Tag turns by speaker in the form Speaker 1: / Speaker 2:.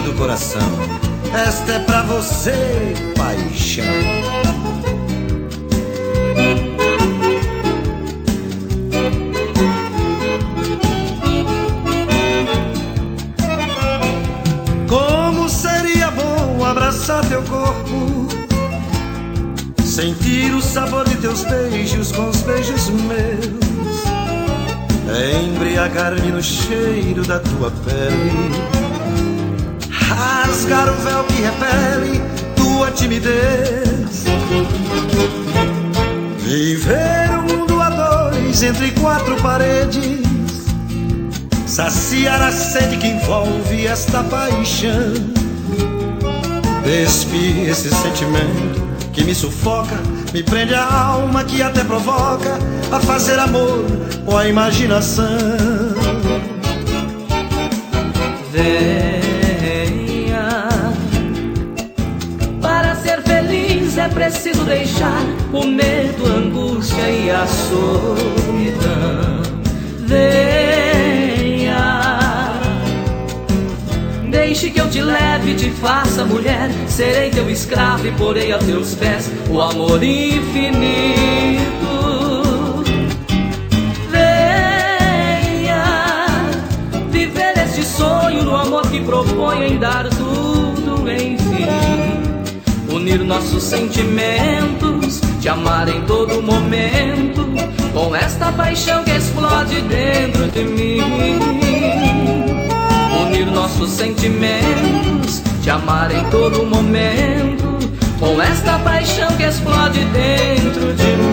Speaker 1: canto do coração. Esta é pra você, paixão. Como seria bom abraçar teu corpo, sentir o sabor de teus beijos com os beijos meus, embriagar-me no cheiro da tua pele, rasgar o véu que repele tua timidez, viver o mundo a dois entre quatro paredes, saciar a sede que envolve esta paixão, despir esse sentimento que me sufoca, me prende a alma, que até provoca a fazer amor com a imaginação.
Speaker 2: Venha, para ser feliz é preciso deixar o medo, a angústia e a solidão. Venha, deixe que eu te leve, te faça mulher, serei teu escravo e porei a teus pés o amor infinito. Venha viver este sonho no amor que propõe em dar tudo, enfim, unir nossos sentimentos, te amar em todo momento, com esta paixão que explode dentro de mim. Unir nossos sentimentos, te amar em todo momento, com esta paixão que explode dentro de mim.